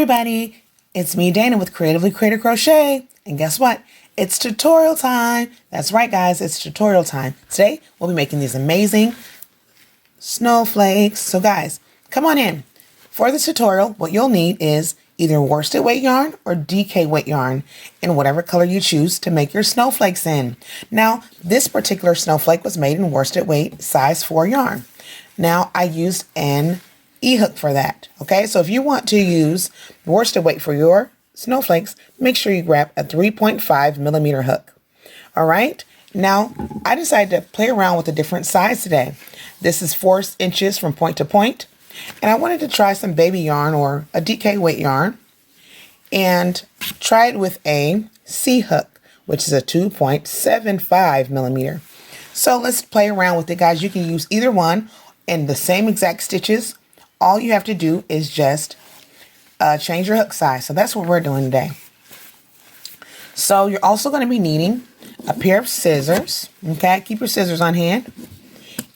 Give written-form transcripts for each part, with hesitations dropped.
everybody, it's me Dana with Creatively Creative Crochet, and guess what? It's tutorial time. That's right guys, it's tutorial time. Today we'll be making these amazing snowflakes. So guys, come on in. For this tutorial, what you'll need is either worsted weight yarn or DK weight yarn in whatever color you choose to make your snowflakes in. Now, this particular snowflake was made in worsted weight size 4 yarn. Now, I used an E-hook for that. Okay, so if you want to use worsted weight for your snowflakes, make sure you grab a 3.5 millimeter hook. All right, now I decided to play around with a different size today. This is 4 inches from point to point, and I wanted to try some baby yarn or a DK weight yarn and try it with a C-hook, which is a 2.75 millimeter. So let's play around with it, guys. You can use either one in the same exact stitches. All you have to do is just change your hook size. So that's what we're doing today. So you're also going to be needing a pair of scissors. Okay, keep your scissors on hand.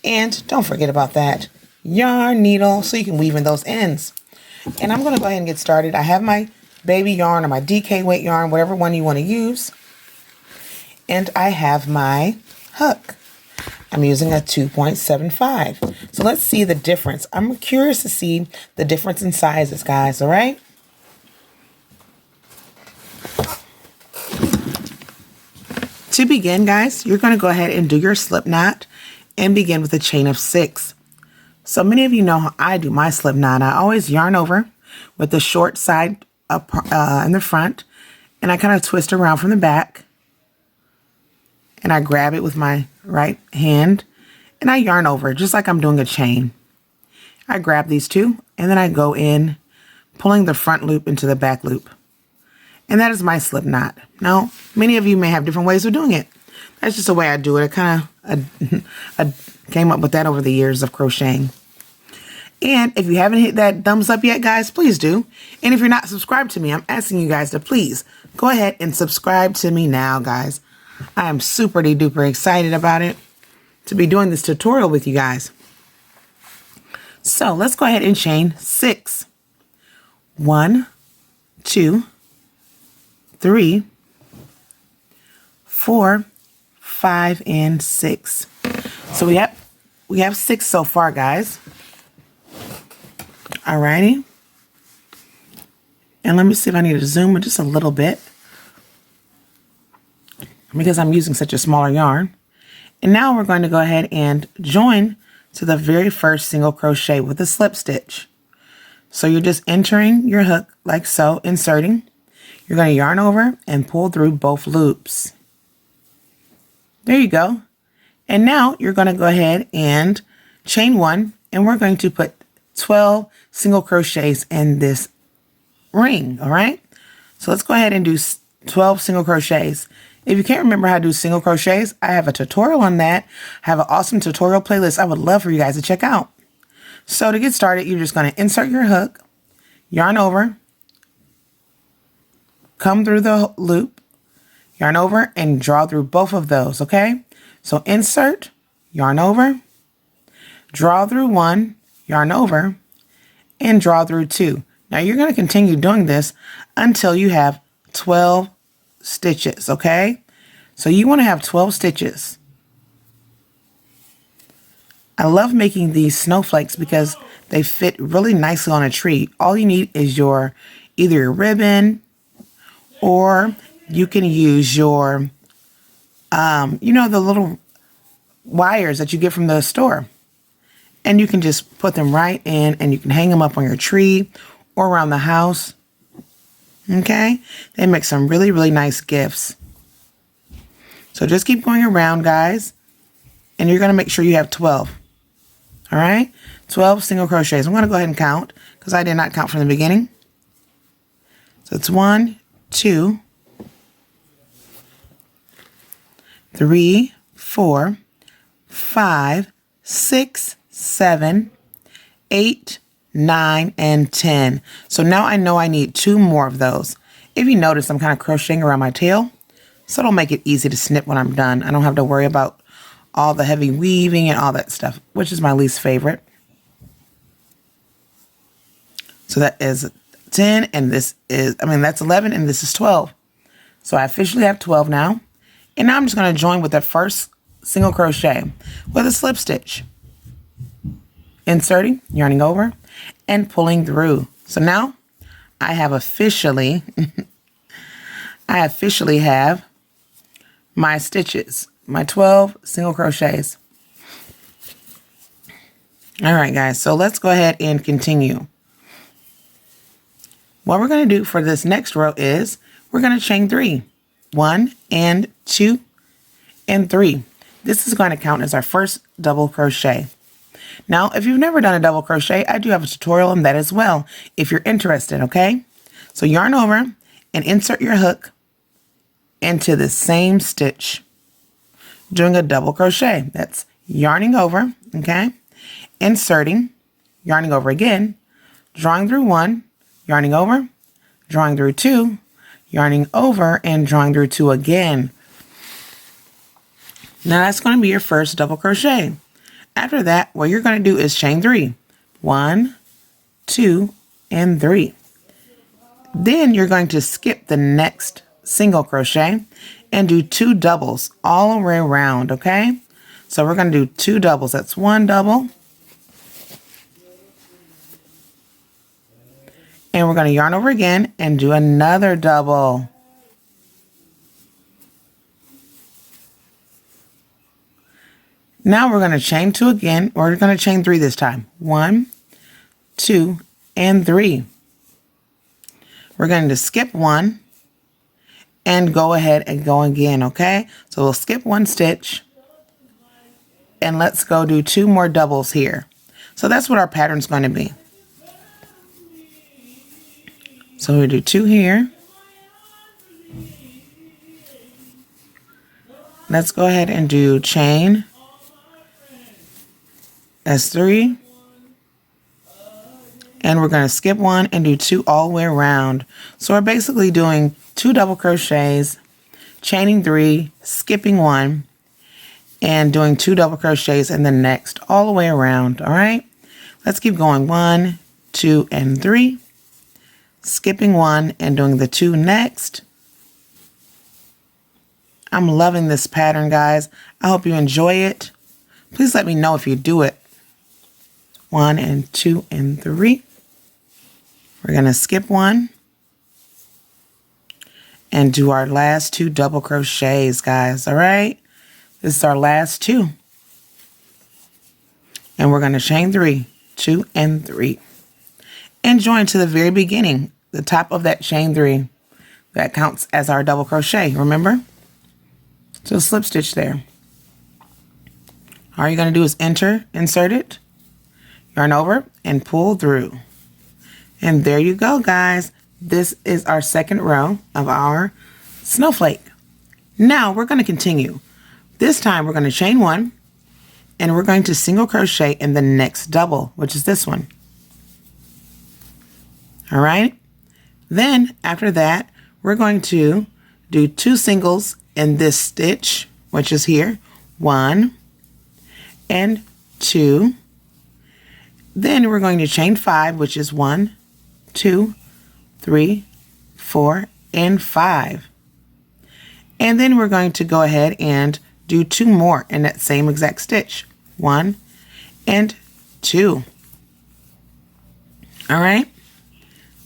And don't forget about that yarn needle so you can weave in those ends. And I'm going to go ahead and get started. I have my baby yarn or my DK weight yarn, whatever one you want to use. And I have my hook. I'm using a 2.75. So let's see the difference. I'm curious to see the difference in sizes, guys, all right? To begin, guys, you're going to go ahead and do your slip knot and begin with a chain of 6. So many of you know how I do my slip knot. I always yarn over with the short side up in the front, and I kind of twist around from the back. And I grab it with my right hand and I yarn over just like I'm doing a chain. I grab these two and then I go in pulling the front loop into the back loop. And that is my slip knot. Now, many of you may have different ways of doing it. That's just the way I do it. I came up with that over the years of crocheting. And if you haven't hit that thumbs up yet, guys, please do. And if you're not subscribed to me, I'm asking you guys to please go ahead and subscribe to me now, guys. I am super duper excited about it to be doing this tutorial with you guys. So let's go ahead and chain 6. 1, 2, 3, 4, 5, and 6. So we have 6 so far, guys. Alrighty. And let me see if I need to zoom in just a little bit, because I'm using such a smaller yarn. And now we're going to go ahead and join to the very first single crochet with a slip stitch. So you're just entering your hook like so, inserting. You're going to yarn over and pull through both loops. There you go. And now you're going to go ahead and chain 1, and we're going to put 12 single crochets in this ring. All right. So let's go ahead and do 12 single crochets. If you can't remember how to do single crochets, I have a tutorial on that. I have an awesome tutorial playlist I would love for you guys to check out. So to get started, you're just going to insert your hook, yarn over, come through the loop, yarn over, and draw through both of those, okay? So insert, yarn over, draw through 1, yarn over, and draw through 2. Now you're going to continue doing this until you have 12 stitches, okay? So you want to have 12 stitches. I love making these snowflakes because they fit really nicely on a tree. All you need is your either your ribbon, or you can use your you know, the little wires that you get from the store, and you can just put them right in and you can hang them up on your tree or around the house. Okay, they make some really, really nice gifts. So just keep going around, guys, and you're going to make sure you have 12. All right, 12 single crochets. I'm going to go ahead and count because I did not count from the beginning. So it's 1, 2, 3, 4, 5, 6, 7, 8, 9, and 10. So now I know I need 2 more of those. If you notice, I'm kind of crocheting around my tail, so it'll make it easy to snip when I'm done. I don't have to worry about all the heavy weaving and all that stuff, which is my least favorite. So that is 10 and this is, that's 11 and this is 12. So I officially have 12 now. And now I'm just going to join with the first single crochet with a slip stitch. Inserting, yarning over, and pulling through. So now I have officially, have my stitches, my 12 single crochets. All right, guys, so let's go ahead and continue. What we're going to do for this next row is we're going to chain 3. 1 and 2 and 3. This is going to count as our first double crochet. Now, if you've never done a double crochet, I do have a tutorial on that as well, if you're interested, okay? So yarn over and insert your hook into the same stitch, doing a double crochet. That's yarning over, okay? Inserting, yarning over again, drawing through 1, yarning over, drawing through 2, yarning over, and drawing through 2 again. Now that's going to be your first double crochet. After that, what you're going to do is chain 3. 1, 2, and 3. Then you're going to skip the next single crochet and do 2 doubles all the way around, okay? So we're going to do 2 doubles. That's 1 double. And we're going to yarn over again and do another double. Now we're going to chain 2 again. We're going to chain 3 this time. 1, 2, and 3. We're going to skip 1 and go ahead and go again, okay? So we'll skip 1 stitch and let's go do 2 more doubles here. So that's what our pattern's going to be. So we do 2 here. Let's go ahead and do chain. That's 3. And we're going to skip 1 and do 2 all the way around. So we're basically doing 2 double crochets, chaining 3, skipping 1, and doing 2 double crochets in the next all the way around. All right. Let's keep going. 1, 2, and 3. Skipping 1 and doing the 2 next. I'm loving this pattern, guys. I hope you enjoy it. Please let me know if you do it. 1 and 2 and 3. We're going to skip 1 and do our last 2 double crochets, guys. All right. This is our last 2. And we're going to chain 3, 2 and 3. And join to the very beginning, the top of that chain 3. That counts as our double crochet, remember? So slip stitch there. All you're going to do is insert it, yarn over, and pull through. And there you go, guys. This is our second row of our snowflake. Now we're going to continue. This time we're going to chain 1, and we're going to single crochet in the next double, which is this one. All right. Then after that, we're going to do 2 singles in this stitch, which is here. 1 and 2. Then we're going to chain 5, which is 1, 2, 3, 4, and 5. And then we're going to go ahead and do 2 more in that same exact stitch. 1 and 2. All right.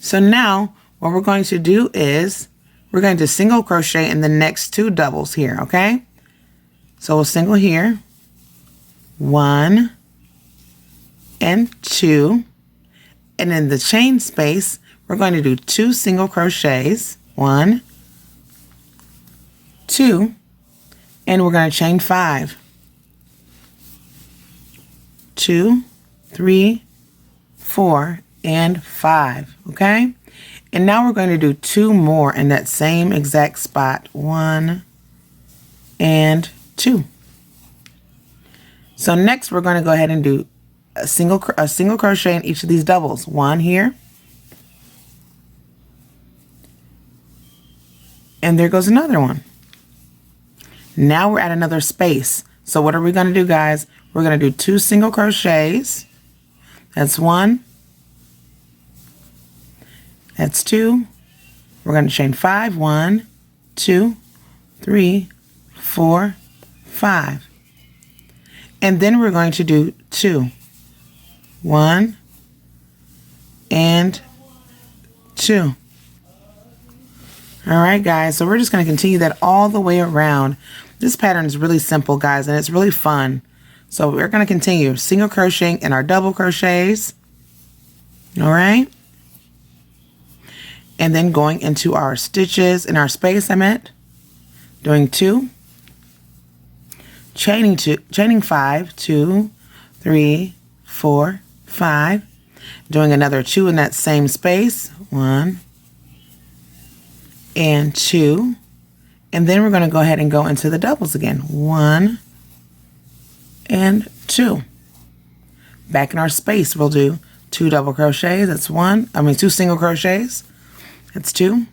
So now what we're going to do is we're going to single crochet in the next 2 doubles here, okay? So we'll single here, 1 and 2, and in the chain space, we're going to do 2 single crochets, 1, 2, and we're going to chain 5, 2, 3, 4, and 5, okay? And now we're going to do 2 more in that same exact spot, 1 and 2. So next we're going to go ahead and do a single crochet in each of these doubles. 1 here, and there goes another one. Now we're at another space. So what are we going to do, guys? We're going to do 2 single crochets. That's 1. That's 2. We're going to chain 5. 1, 2, 3, 4, 5. And then we're going to do 2. 1 and 2. All right, guys, so we're just going to continue that all the way around. This pattern is really simple, guys, and it's really fun. So we're going to continue single crocheting in our double crochets. All right. And then going into our stitches in our space, doing 2, chaining 5, 2, 3, 4, 5, doing another 2 in that same space, 1 and 2, and then we're going to go ahead and go into the doubles again, 1 and 2. Back in our space, we'll do 2 double crochets. That's 2 single crochets. That's 2.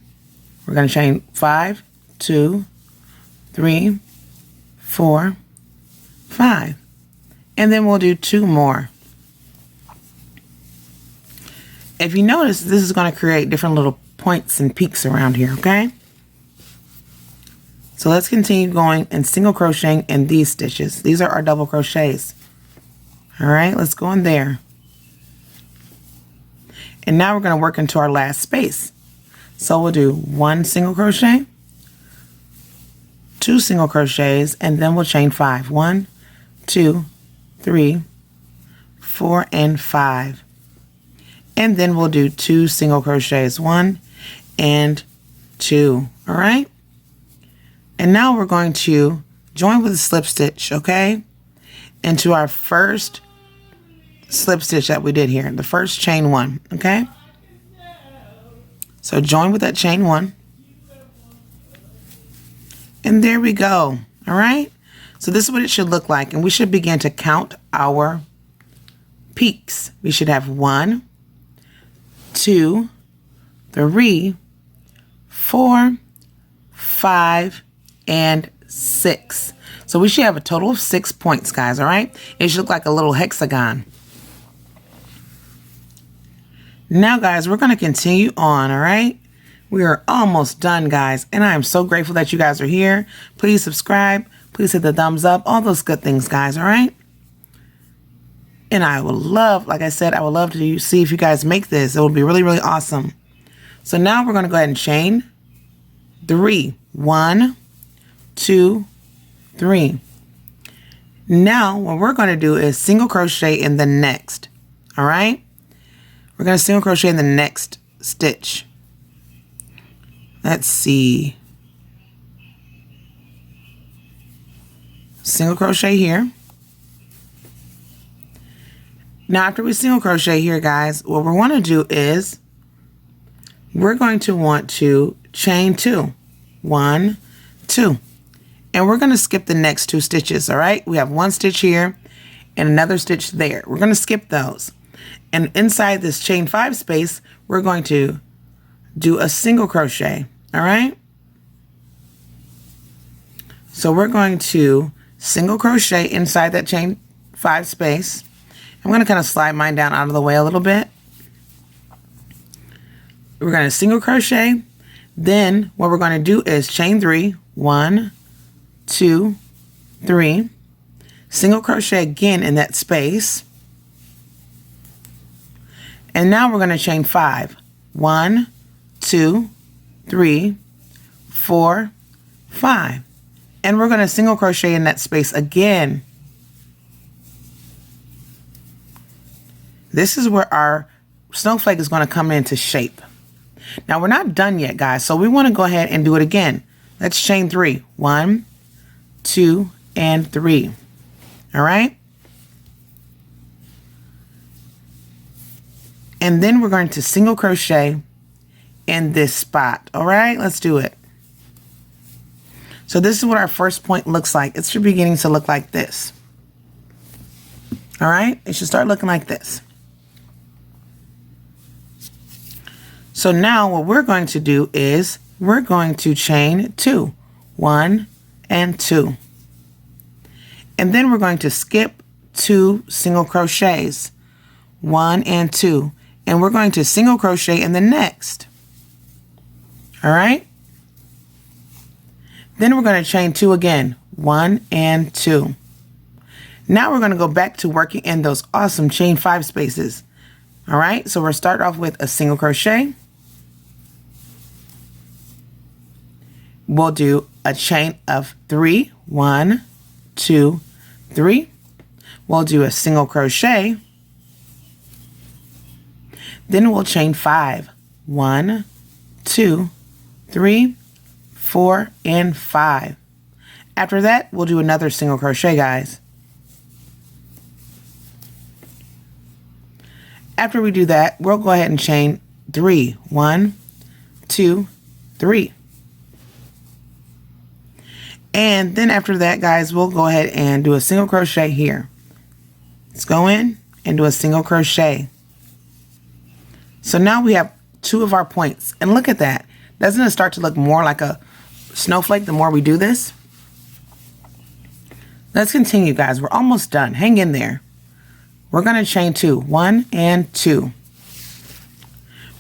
We're going to chain 5, 2, 3, 4, 5, and then we'll do 2 more. If you notice, this is going to create different little points and peaks around here, okay? So let's continue going and single crocheting in these stitches. These are our double crochets. All right, let's go in there. And now we're going to work into our last space. So we'll do 1 single crochet, 2 single crochets, and then we'll chain 5. 1, 2, 3, 4, and 5. And then we'll do 2 single crochets, 1 and 2. All right. And now we're going to join with a slip stitch, okay, into our first slip stitch that we did here, the first chain 1, okay? So join with that chain 1. And there we go. All right. So this is what it should look like. And we should begin to count our peaks. We should have 1, 2, 3, 4, 5, and 6. So we should have a total of 6 points, guys. All right. It should look like a little hexagon. Now, guys, we're going to continue on, all right? We are almost done, guys, and I am so grateful that you guys are here. Please subscribe. Please hit the thumbs up. All those good things, guys, all right? And I would love, like I said, I would love to see if you guys make this. It would be really, really awesome. So now we're going to go ahead and chain 3. 1, 2, 3. Now, what we're going to do is single crochet in the next, all right? We're going to single crochet in the next stitch. Let's see. Single crochet here. Now, after we single crochet here, guys, what we want to do is we're going to want to chain 2. 1, 2. And we're going to skip the next 2 stitches, all right? We have 1 stitch here and another stitch there. We're going to skip those. And inside this chain 5 space, we're going to do a single crochet, all right? So we're going to single crochet inside that chain 5 space. I'm going to kind of slide mine down out of the way a little bit. We're going to single crochet. Then what we're going to do is chain 3. 1, 2, 3. Single crochet again in that space. And now we're going to chain 5. 1, 2, 3, 4, 5. And we're going to single crochet in that space again. This is where our snowflake is going to come into shape. Now we're not done yet, guys, so we want to go ahead and do it again. Let's chain 3. 1, 2, and 3. All right? And then we're going to single crochet in this spot. All right, let's do it. So this is what our first point looks like. It's beginning to look like this. All right, it should start looking like this. So now what we're going to do is we're going to chain 2. 1 and 2. And then we're going to skip 2 single crochets. 1 and 2. And we're going to single crochet in the next. All right. Then we're going to chain 2 again, 1 and 2. Now we're going to go back to working in those awesome chain 5 spaces. All right, so we'll start off with a single crochet. We'll do a chain of 3, 1, 2, 3. We'll do a single crochet. Then we'll chain 5, 1, 2, 3, 4, and 5. After that, we'll do another single crochet, guys. After we do that, we'll go ahead and chain 3, 1, 2, 3. And then after that, guys, we'll go ahead and do a single crochet here. Let's go in and do a single crochet. So now we have 2 of our points. And look at that. Doesn't it start to look more like a snowflake the more we do this? Let's continue, guys. We're almost done. Hang in there. We're going to chain 2, 1 and 2.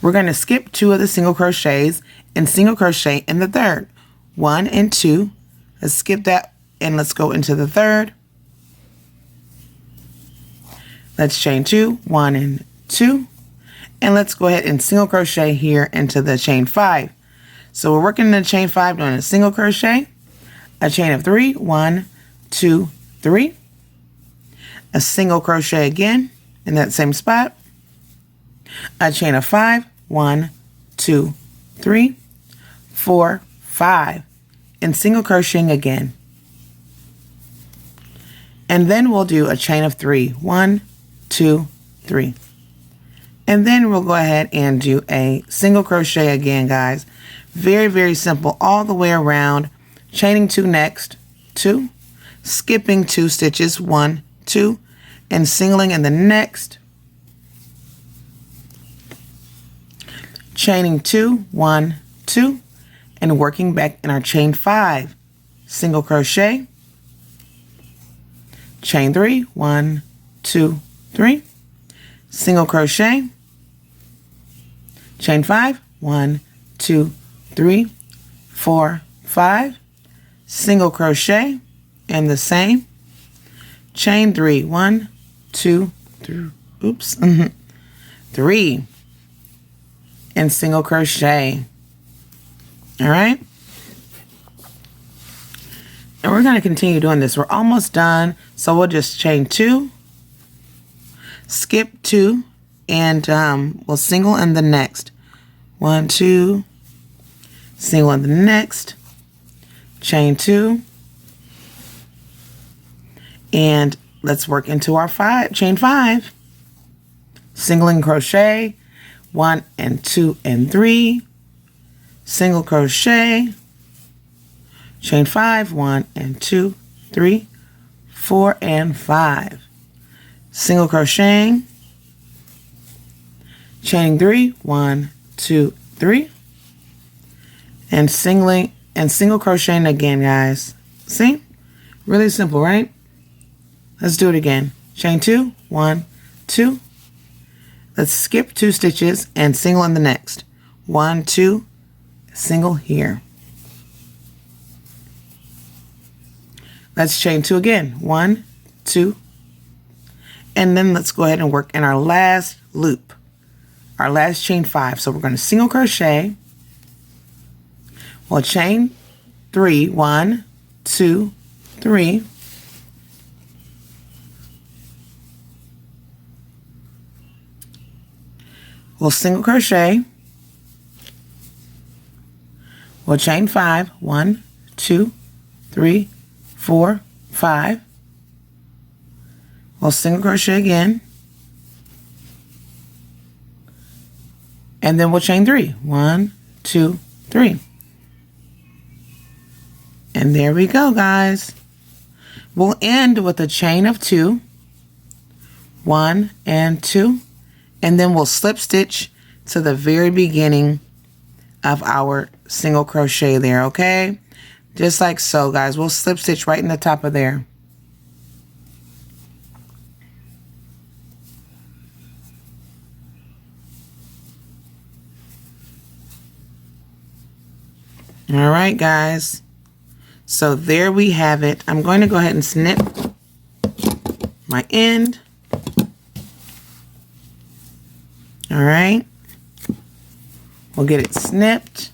We're going to skip 2 of the single crochets and single crochet in the third. 1 and 2. Let's skip that and let's go into the third. Let's chain 2, 1 and 2. And let's go ahead and single crochet here into the chain 5. So we're working in the chain 5 doing a single crochet, a chain of 3, 1, 2, 3. A single crochet again in that same spot. A chain of 5, 1, 2, 3, 4, 5. And single crocheting again. And then we'll do a chain of 3, 1, 2, 3. And then we'll go ahead and do a single crochet again, guys. Very, very simple all the way around. Chaining 2 next, 2, skipping 2 stitches, 1, 2, and singling in the next. Chaining 2, 1, 2. And working back in our chain 5, single crochet, chain 3, 1, 2, 3, single crochet, chain 5, 1, 2, 3, 4, 5, single crochet, and the same, chain 3, 1, 2, 3, 3, and single crochet. All right. And we're going to continue doing this. We're almost done. So we'll just chain 2, skip 2, and we'll single in the next. 1, 2, single in the next, chain 2, and let's work into our chain 5. Singling crochet, 1 and 2 and 3. Single crochet, chain 5, 1 and 2, 3, 4 and 5. Single crocheting, chaining 3, 1, 2, 3, and singling and single crocheting again, guys. See? Really simple, right? Let's do it again. Chain 2, 1, 2. Let's skip 2 stitches and single in the next. 1, 2, single here. Let's chain 2 again. 1, 2, and then let's go ahead and work in our last loop, our last chain 5. So we're going to single crochet. We'll chain 3, 1, 2, 3. We'll single crochet. We'll chain 5, 1, 2, 3, 4, 5. We'll single crochet again. And then we'll chain 3, 1, 2, 3. And there we go, guys. We'll end with a chain of 2, 1 and 2, and then we'll slip stitch to the very beginning of our single crochet there, okay? Just like so, guys. We'll slip stitch right in the top of there. All right, guys. So there we have it. I'm going to go ahead and snip my end. All right. We'll get it snipped.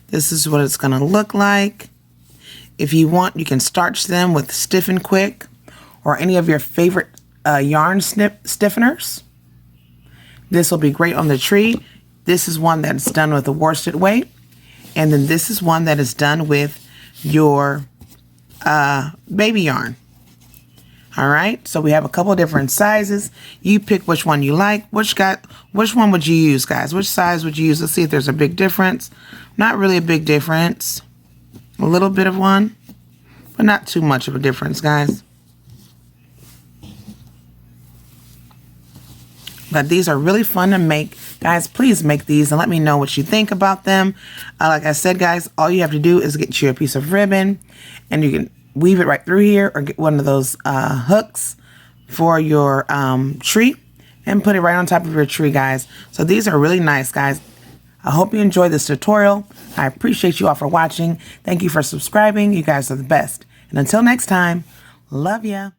This is what it's going to look like. If you want, you can starch them with Stiffen Quick or any of your favorite yarn stiffeners. This will be great on the tree. This is one that's done with a worsted weight. And then this is one that is done with your baby yarn. All right, so we have a couple of different sizes. You pick which one you like. Which one would you use, guys? Which size would you use? Let's see if there's a big difference. Not really a big difference. A little bit of one, but not too much of a difference, guys. But these are really fun to make. Guys, please make these and let me know what you think about them. Like I said, guys, all you have to do is get you a piece of ribbon and you can weave it right through here or get one of those hooks for your tree and put it right on top of your tree, guys. So these are really nice, guys. I hope you enjoyed this tutorial. I appreciate you all for watching. Thank you for subscribing. You guys are the best. And until next time, love ya.